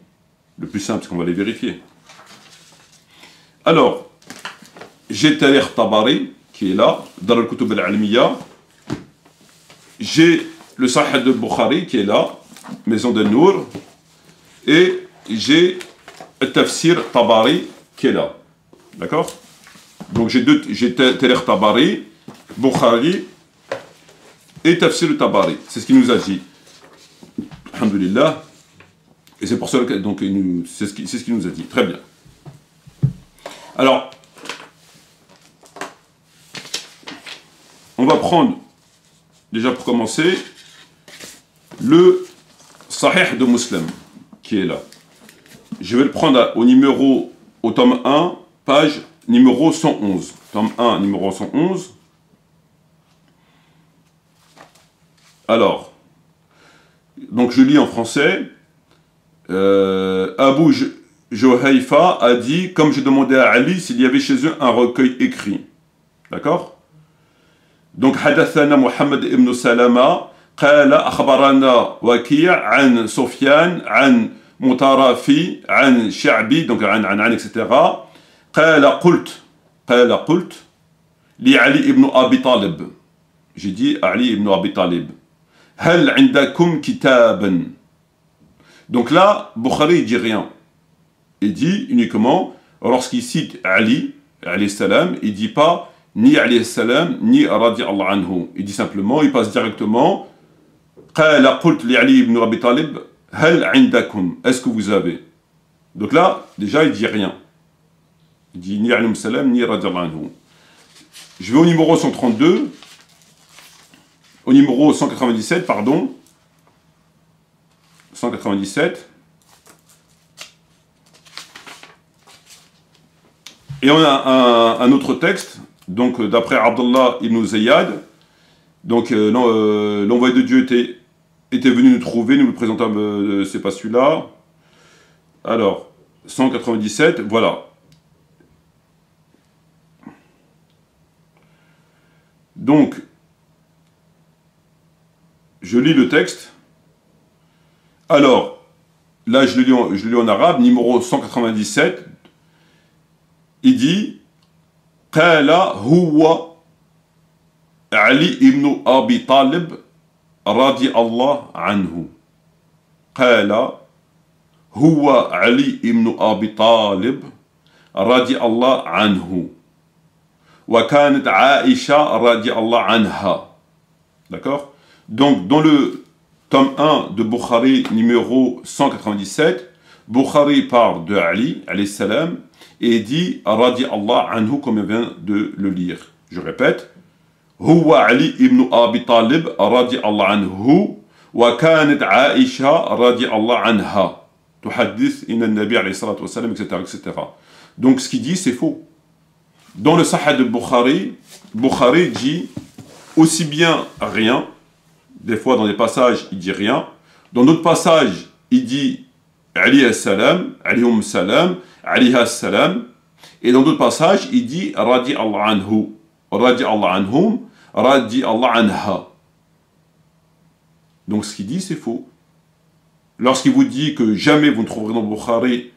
Le plus simple, c'est qu'on va les vérifier. Alors, j'ai Tarikh Tabari, qui est là, dans le Kutub al-Almiya. J'ai le Sahih de Bukhari, qui est là, Maison de Nour. Et j'ai le Tafsir Tabari, qui est là. D'accord? Donc j'ai Tarikh Tabari, Bukhari et Tafsir Tabari. C'est ce qu'il nous a dit. Alhamdulillah. Et c'est pour ça que donc c'est ce qu'il nous a dit. Très bien. Alors, on va prendre, déjà pour commencer, le Sahih de Muslim, qui est là. Je vais le prendre au tome 1, page numéro 111. Tome 1, numéro 111. Alors, donc je lis en français. Abu Juhayfa a dit, comme je demandais à Ali s'il y avait chez eux un recueil écrit. D'accord? Donc, Hadathana Muhammad ibn Salama, قال أخبرنا وكيع عن سفيان عن مطرفي عن شعبي donc عن etc. قال قلت لعلي ibn Abi Talib. J'ai dit Ali ibn Abi Talib. هل عندكم كتابا. Donc là, Bukhari il dit rien. Il dit uniquement, lorsqu'il cite Ali, alayhi salam, il dit pas ni alayhi salam, ni radiallahu anhu. Il dit simplement, il passe directement, قال قلت لعلي ibn Abi Talib, هل عندكم. Est-ce que vous avez. Donc là, déjà, il dit rien. Il dit ni alayhi salam, ni radiallahu anhu. Je vais au numéro 132. Au numéro 197, pardon. 197. Et on a un autre texte, donc d'après Abdullah ibn Zayyad. Donc l'envoyé de Dieu était venu nous trouver, nous le présentons, c'est pas celui-là. Alors, 197, voilà. Donc, je lis le texte. Alors, là je le lis en arabe, numéro 197. Il dit قال هو علي ibn Abi Talib رضي الله عنه. قال هو علي ibn Abi Talib رضي الله عنه. وكانت عائشة رضي الله عنها. D'accord? Donc, dans le tome 1 de Bukhari, numéro 197, Bukhari parle de Ali, alayhi salam, et dit radi Allah anhu, comme il vient de le lire. Je répète, Huwa Ali ibn Abi Talib radi Allah anhu, wa kanat Aisha radi Allah anha. Tuhadith inna nabi alayhi salatu wa salam, etc., etc. Donc ce qu'il dit, c'est faux. Dans le Sahih de Bukhari, Bukhari dit aussi bien rien. Des fois, dans des passages, il dit rien. Dans d'autres passages, il dit alayhi salam, alayhum salam, alayha salam. Et dans d'autres passages, il dit radi Allah anhu, radi Allah anhum, radi Allah anha. Donc ce qu'il dit, c'est faux. Lorsqu'il vous dit que jamais vous ne trouverez dans Bukhari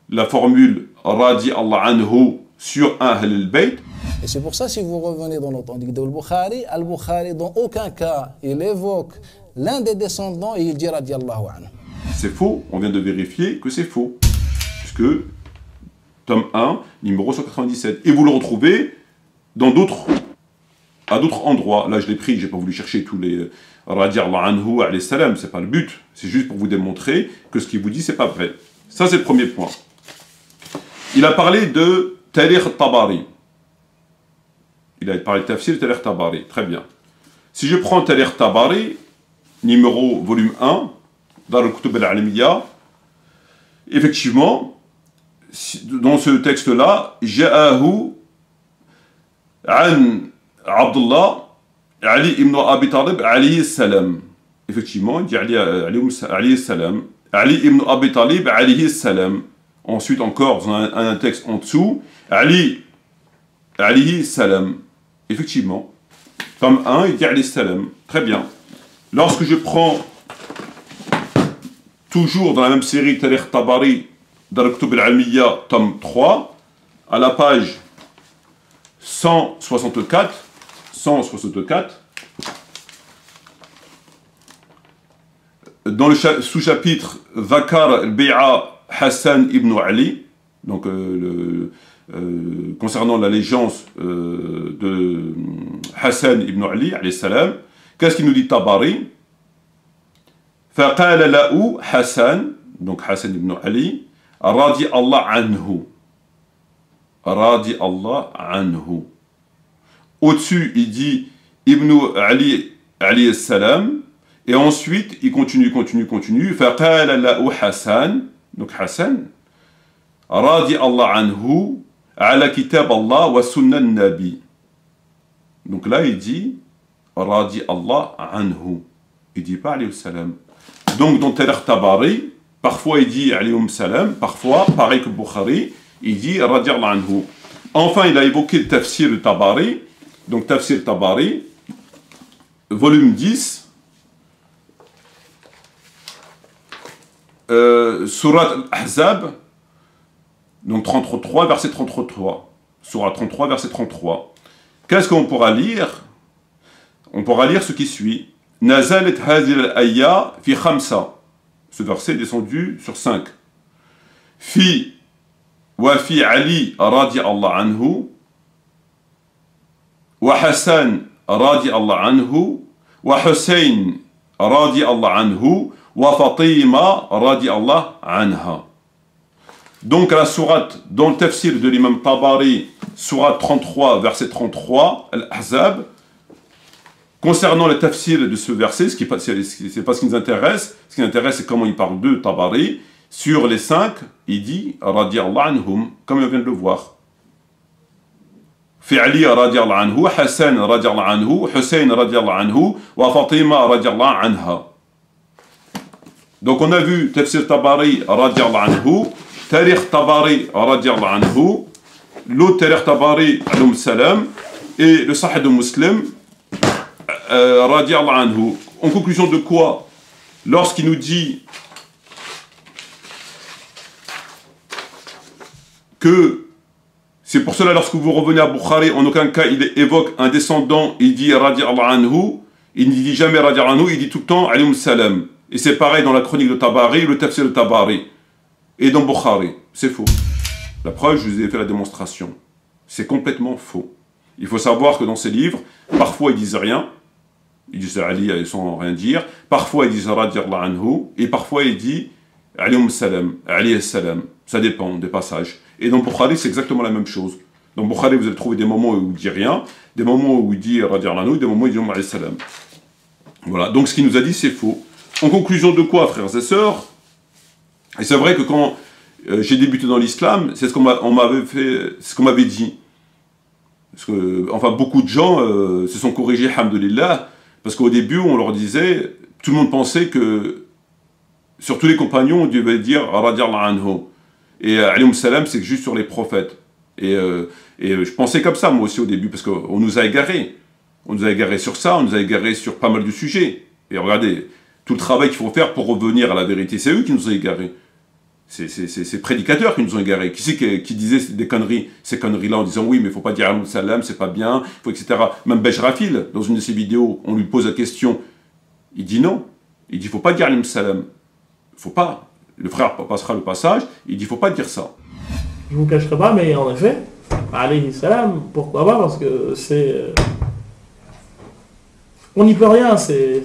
la formule radi Allah anhu sur un Ahl al-Bayt. Et c'est pour ça, si vous revenez dans l'authentique de Al-Bukhari, dans aucun cas, il évoque l'un des descendants et il dit radi Allahu anhu. C'est faux, on vient de vérifier que c'est faux. Puisque, tome 1, numéro 197. Et vous le retrouvez dans à d'autres endroits. Là, je l'ai pris, je n'ai pas voulu chercher tous les radi Allah anhu, alayhi salam, c'est pas le but. C'est juste pour vous démontrer que ce qu'il vous dit, c'est pas vrai. Ça, c'est le premier point. Il a parlé de Tarikh Tabari. Il a parlé de Tafsir Tarikh Tabari. Très bien. Si je prends Tarikh Tabari, volume 1, dans le Kutub al-Almiya, effectivement, dans ce texte-là, Ja'ahu an Abdullah Ali ibn Abi Talib alayhi salam. Effectivement, il dit Ali alayhi salam. Ali ibn Abi Talib alayhi salam. Ensuite, encore, dans un texte en dessous, Ali alayhi salam. Effectivement, tome 1, il dit alayhi salam. Très bien. Lorsque je prends, toujours dans la même série, Tarikh Tabari, dans le Kutub al-Almiya, tome 3, à la page 164, dans le sous-chapitre Zakar al-Bi'a Hassan ibn Ali, donc concernant l'allégeance de Hassan ibn Ali, alayhi salam, qu'est-ce qu'il nous dit Tabari? فقال له Hassan, donc Hassan ibn Ali, radi Allah anhu. Radi Allah anhu. Au-dessus, il dit Ibn Ali alayhi salam, et ensuite, il continue. فقال له Hassan, donc Hassan, radi Allah anhu, ala kitab Allah wa sunnah nabi. Donc là, il dit radi Allah anhu. Il dit pas alayhi salam. Donc dans Tarikh Tabari, parfois il dit alayhi salam, parfois, pareil que Bukhari, il dit radi Allah anhu. Enfin, il a évoqué le Tafsir Tabari, donc Tafsir Tabari, volume 10, Surat Al-Ahzab, donc 33, verset 33. Surat 33, verset 33. Qu'est-ce qu'on pourra lire? On pourra lire ce qui suit. Nazalet hadhihi al-ayya fi khamsa. Ce verset est descendu sur 5. Fi wa fi Ali radi Allah anhu wa Hassan radi Allah anhu wa Hussein radi Allah anhu wa Fatima radi Allah anha. Donc la sourate, dans le tafsir de l'imam Tabari, sourate 33, verset 33, Al-Ahzab, concernant le tafsir de ce verset, ce n'est pas ce qui nous intéresse, ce qui nous intéresse c'est comment il parle de Tabari, sur les 5, il dit radi Allah anhum, comme on vient de le voir. Fi Ali radi Allah anhu, Hassan radi Allah anhu, Hussein radi Allah anhu, wa Fatima radi Allah anha. Donc on a vu Tafsir Tabari radi Allah anhu, Tarikh Tabari radi Allah anhu, l'autre Tarikh Tabari alayhi salam, et le Sahih de Muslim radi Allah anhu. En conclusion de quoi? Lorsqu'il nous dit que c'est pour cela lorsque vous revenez à Bukhari, en aucun cas il évoque un descendant, il dit radi Allah anhu, il ne dit jamais radi Allah anhu, il dit tout le temps alayhi salam. Et c'est pareil dans la chronique de Tabari, le tafsir de Tabari. Et dans Bukhari, c'est faux. La preuve, je vous ai fait la démonstration. C'est complètement faux. Il faut savoir que dans ces livres, parfois ils disent rien, ils disent Ali sans rien dire, parfois ils disent radi Allah anhu, et parfois ils disent alayhi salam. Ça dépend des passages. Et dans Bukhari, c'est exactement la même chose. Dans Bukhari, vous allez trouver des moments où il dit rien, des moments où il dit radi Allah anhu, des moments où il dit alayhi salam. Voilà, donc ce qu'il nous a dit, c'est faux. En conclusion de quoi, frères et sœurs? Et c'est vrai que quand j'ai débuté dans l'islam, c'est ce qu'on m'avait dit. Parce que, enfin, beaucoup de gens se sont corrigés, alhamdoulilah, parce qu'au début, on leur disait, tout le monde pensait que, sur tous les compagnons, on devait dire radi Allah anhu. Et alayhi salam, c'est juste sur les prophètes. Et je pensais comme ça, moi aussi, au début, parce qu'on nous a égarés. On nous a égarés sur ça, on nous a égarés sur pas mal de sujets. Et regardez, tout le travail qu'il faut faire pour revenir à la vérité, c'est eux qui nous ont égarés. C'est ces prédicateurs qui nous ont égarés. Qui c'est qui disait des conneries, ces conneries-là, en disant oui, mais il ne faut pas dire Alayhi salam, c'est pas bien, faut, etc. Même Bejrafil, dans une de ses vidéos, on lui pose la question, il dit non. Il dit il ne faut pas dire Alayhi salam. Il faut pas. Le frère passera le passage, il dit il ne faut pas dire ça. Je ne vous cacherai pas, mais en effet, alayhi salam, pourquoi pas, parce que c'est... On n'y peut rien, c'est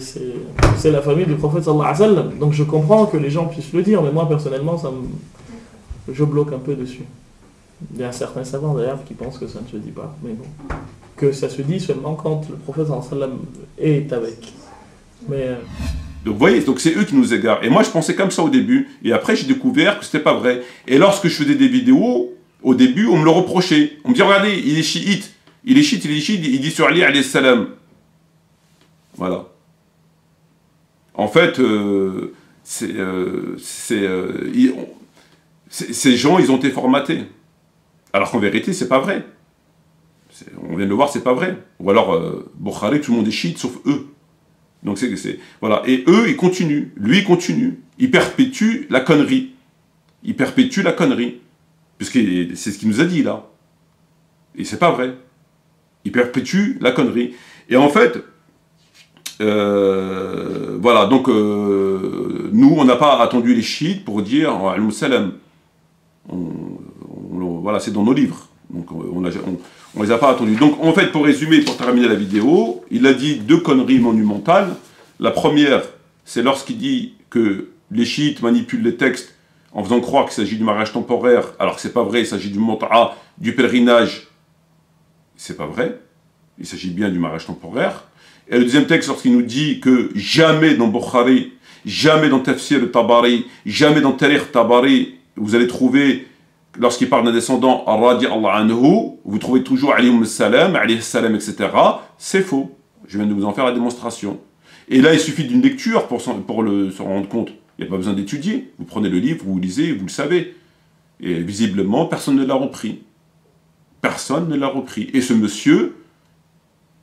la famille du prophète sallallahu alayhi wa sallam. Donc je comprends que les gens puissent le dire, mais moi personnellement, je bloque un peu dessus. Il y a certains savants d'ailleurs qui pensent que ça ne se dit pas, mais bon. Que ça se dit seulement quand le prophète sallallahu alayhi wa sallam est avec. Mais... Donc vous voyez, donc c'est eux qui nous égarent. Et moi je pensais comme ça au début, et après j'ai découvert que c'était pas vrai. Et lorsque je faisais des vidéos, au début on me le reprochait. On me dit regardez, il est chiite, il dit sur Ali alayhi salam. Voilà. En fait, ces gens, ils ont été formatés. Alors qu'en vérité, c'est pas vrai. On vient de le voir, c'est pas vrai. Ou alors, Bukhari, tout le monde est chiite, sauf eux. Donc voilà. Et eux, ils continuent. Lui, il continue. Il perpétue la connerie. Il perpétue la connerie. Puisque c'est ce qu'il nous a dit, là. Et c'est pas vrai. Il perpétue la connerie. Et en fait... voilà, donc nous, on n'a pas attendu les chiites pour dire Alayhi salam. Voilà, c'est dans nos livres. Donc on les a pas attendus. Donc en fait, pour résumer, pour terminer la vidéo, il a dit deux conneries monumentales. La première, c'est lorsqu'il dit que les chiites manipulent les textes en faisant croire qu'il s'agit du mariage temporaire, alors que c'est pas vrai, il s'agit du mut'a, du pèlerinage. C'est pas vrai. Il s'agit bien du mariage temporaire. Et le deuxième texte, lorsqu'il nous dit que jamais dans Bukhari, jamais dans Tafsir Tabari, jamais dans Tarikh Tabari, vous allez trouver, lorsqu'il parle d'un descendant, radiallahu anhu, vous trouvez toujours alayhi salam, etc. C'est faux. Je viens de vous en faire la démonstration. Et là, il suffit d'une lecture pour s'en rendre compte. Il n'y a pas besoin d'étudier. Vous prenez le livre, vous lisez, vous le savez. Et visiblement, personne ne l'a repris. Personne ne l'a repris. Et ce monsieur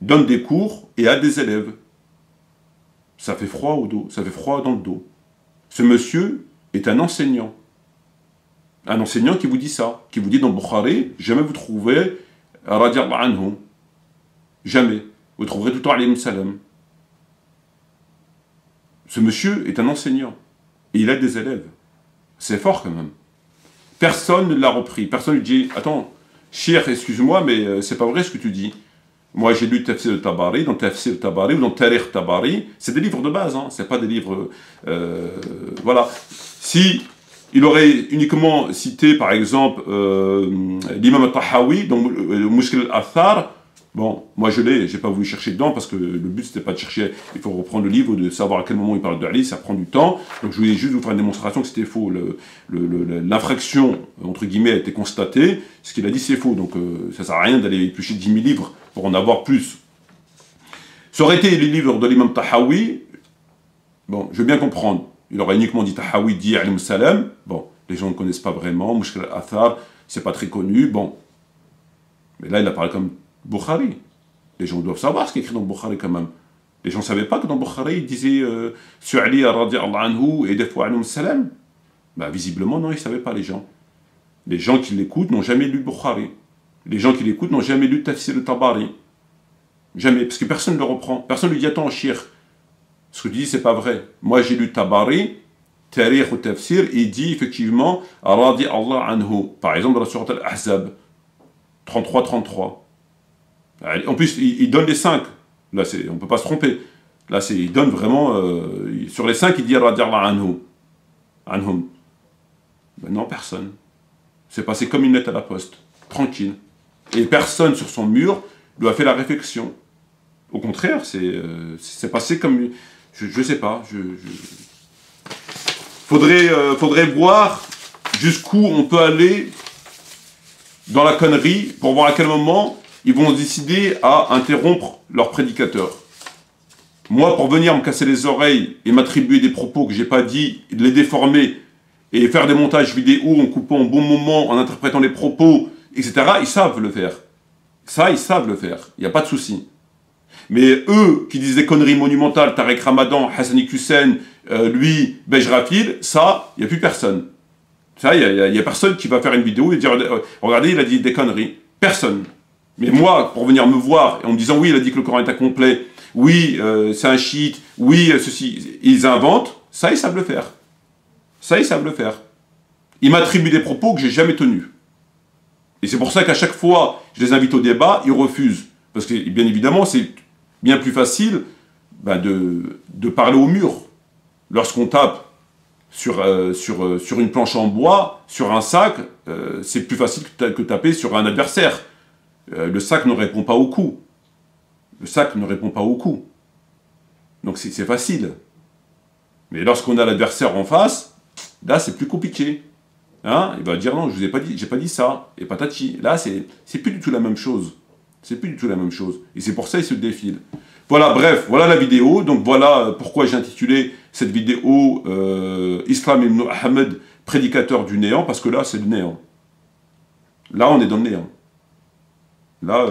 donne des cours et a des élèves. Ça fait froid au dos, ça fait froid dans le dos. Ce monsieur est un enseignant. Un enseignant qui vous dit ça, qui vous dit dans Bukhari, jamais vous trouverez radiallahu anhu. Jamais. Vous trouverez tout le temps alayhi salam. Ce monsieur est un enseignant. Et il a des élèves. C'est fort quand même. Personne ne l'a repris. Personne ne lui dit, attends, Cheikh, excuse-moi, mais c'est pas vrai ce que tu dis. Moi, j'ai lu Tafsir Tabari, dans Tafsir Tabari ou dans Tarikh Tabari. C'est des livres de base, hein. C'est pas des livres... voilà. Si il aurait uniquement cité, par exemple, l'imam al-Tahawi, donc le Mushkil al-Athar, bon, moi je l'ai, j'ai pas voulu chercher dedans, parce que le but c'était pas de chercher, il faut reprendre le livre, de savoir à quel moment il parle d'Ali, ça prend du temps. Donc je voulais juste vous faire une démonstration que c'était faux. L'infraction, entre guillemets, a été constatée. Ce qu'il a dit, c'est faux. Donc ça sert à rien d'aller éplucher 10 000 livres pour en avoir plus. Ça aurait été les livres de l'imam Tahawi, bon, je veux bien comprendre. Il aurait uniquement dit Tahawi, dit alayhi salam. Bon, les gens ne connaissent pas vraiment. Mushkil al-Athar, c'est pas très connu. Bon. Mais là, il a parlé comme Bukhari. Les gens doivent savoir ce qui est écrit dans Bukhari quand même. Les gens ne savaient pas que dans Bukhari, il disait sur Ali radiallahu anhu et des fois alayhi salam. Ben, visiblement, non, ils ne savaient pas, les gens. Les gens qui l'écoutent n'ont jamais lu Bukhari. Les gens qui l'écoutent n'ont jamais lu Tafsir al-Tabari. Jamais, parce que personne ne le reprend. Personne ne lui dit, attends, Cheikh, ce que tu dis, c'est pas vrai. Moi, j'ai lu Tabari, Tarikh ou Tafsir, et il dit effectivement, radiallahu anhu. Par exemple, dans la sourate Al-Ahzab, 33-33. En plus, il donne les 5. Là, on ne peut pas se tromper. Là, il donne vraiment... sur les 5, il dit radiallahu anhu. Anhum. Ben non, personne. C'est passé comme une lettre à la poste. Tranquille. Et personne sur son mur lui a fait la réflexion. Au contraire, c'est passé comme... Je sais pas. Faudrait voir jusqu'où on peut aller dans la connerie pour voir à quel moment ils vont décider à interrompre leur prédicateur. Moi, pour venir me casser les oreilles et m'attribuer des propos que j'ai pas dit, les déformer et faire des montages vidéo en coupant au bon moment, en interprétant les propos etc., ils savent le faire. Ça, ils savent le faire. Il n'y a pas de souci. Mais eux, qui disent des conneries monumentales, Tarek Ramadan, Hassani Hussein, lui, Bejrafil, ça, il n'y a plus personne. Ça, il n'y a personne qui va faire une vidéo et dire « Regardez, il a dit des conneries. » Personne. Mais moi, pour venir me voir, en me disant « Oui, il a dit que le Coran est incomplet. Oui, c'est un chiite. Oui, ceci. » Ils inventent. Ça, ils savent le faire. Ça, ils savent le faire. Ils m'attribuent des propos que j'ai jamais tenus. Et c'est pour ça qu'à chaque fois, je les invite au débat, ils refusent. Parce que, bien évidemment, c'est bien plus facile de parler au mur. Lorsqu'on tape sur une planche en bois, sur un sac, c'est plus facile que taper sur un adversaire. Le sac ne répond pas au coup. Le sac ne répond pas au coup. Donc c'est facile. Mais lorsqu'on a l'adversaire en face, là c'est plus compliqué. Hein, il va dire non, je vous ai pas dit, j'ai pas dit ça, et patati. Là c'est plus du tout la même chose. C'est plus du tout la même chose. Et c'est pour ça qu'ils se défilent. Voilà, bref, voilà la vidéo. Donc voilà pourquoi j'ai intitulé cette vidéo Islam ibn Ahmed, prédicateur du néant, parce que là c'est le néant. Là on est dans le néant. Là,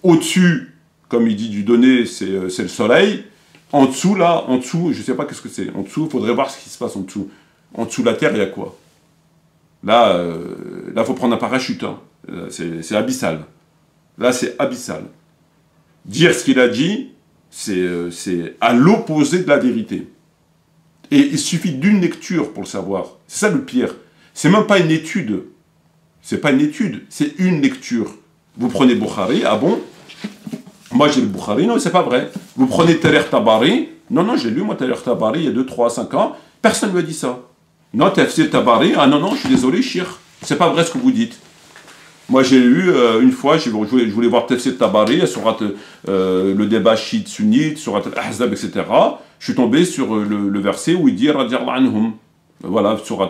au-dessus, comme il dit du donné, c'est le soleil. En dessous, là, en dessous, je ne sais pas qu'est-ce que c'est. En dessous, il faudrait voir ce qui se passe en dessous. En dessous de la terre, il y a quoi? Là, il faut prendre un parachute. Hein. C'est abyssal. Là, c'est abyssal. Dire ce qu'il a dit, c'est à l'opposé de la vérité. Et il suffit d'une lecture pour le savoir. C'est ça le pire. C'est même pas une étude. C'est pas une étude, c'est une lecture. Vous prenez Bukhari, ah bon? Moi j'ai le Bukhari, non, c'est pas vrai. Vous prenez Tarikh Tabari, non, j'ai lu moi Tarikh Tabari il y a 2, 3, 5 ans, personne ne me dit ça. Non, Tafsir Tabari, ah non, je suis désolé, Shir, c'est pas vrai ce que vous dites. Moi j'ai lu une fois, je voulais voir Tafsir Tabari, sur le débat chiite sunnite, sur Al-Ahzab, etc. Je suis tombé sur le verset où il dit Radiallahu anhum. Voilà, sur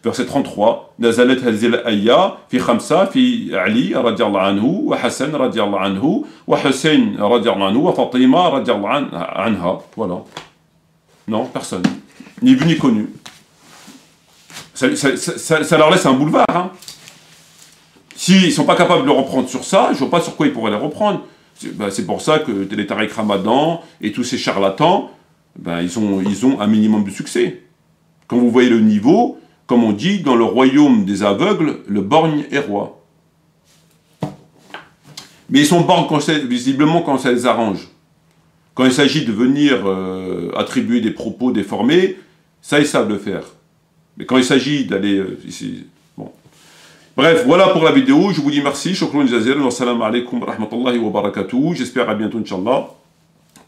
verset 33. Nazalet hazil ayya fi khamsa fi Ali radiallahu anhu wa Hassan radiallahu anhu wa Hussein radiallahu anhu wa Fatima radiallahu anha. Voilà. Non, personne. Ni vu ni connu. Ça leur laisse un boulevard. Hein. S'ils ne sont pas capables de le reprendre sur ça, je ne vois pas sur quoi ils pourraient les reprendre. C'est pour ça que les Tarek Ramadan et tous ces charlatans, ils ont un minimum de succès. Quand vous voyez le niveau, comme on dit, dans le royaume des aveugles, le borgne est roi. Mais ils sont borgnes visiblement quand ça les arrange. Quand il s'agit de venir attribuer des propos déformés, ça ils savent le faire. Mais quand il s'agit d'aller ici, bon. Bref, voilà pour la vidéo. Je vous dis merci. Shukran jazil. Wassalamu alaikum wa rahmatullahi wa barakatuh. J'espère à bientôt, Inch'Allah,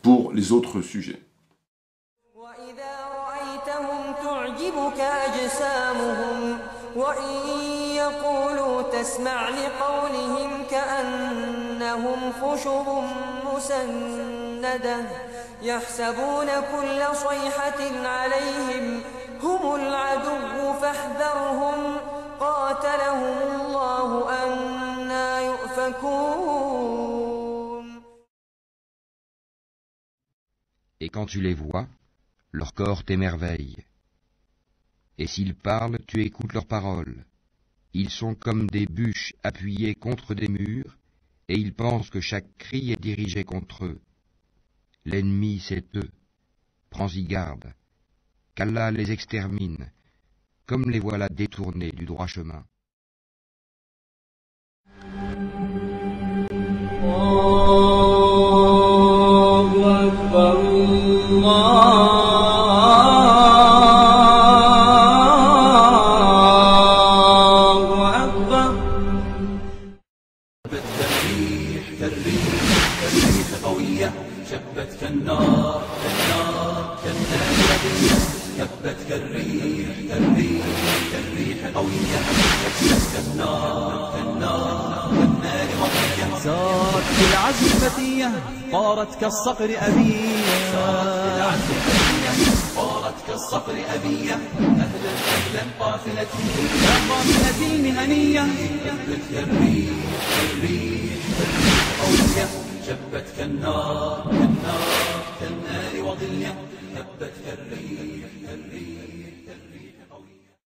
pour les autres sujets. تعجبك أجسامهم وإن يقولوا تسمع لقولهم كأنهم خشب مسندة يحسبون كل صيحة عليهم هم العدو فاحذرهم قاتلهم الله أنى يؤفكون. Et quand tu les vois, leur corps t'émerveille. Et s'ils parlent, tu écoutes leurs paroles. Ils sont comme des bûches appuyées contre des murs, et ils pensent que chaque cri est dirigé contre eux. L'ennemi, c'est eux. Prends-y garde. Qu'Allah les extermine, comme les voilà détournés du droit chemin. سارت بالعزم فتية طارت كالصقر أبية طارت كالصقر أبية أهلا أهلا قافلتي يا قافلتي المهنية هبت كالريح كالريح قوية شبت كالنار كالنار كالنار وضية هبت كالريح كالريح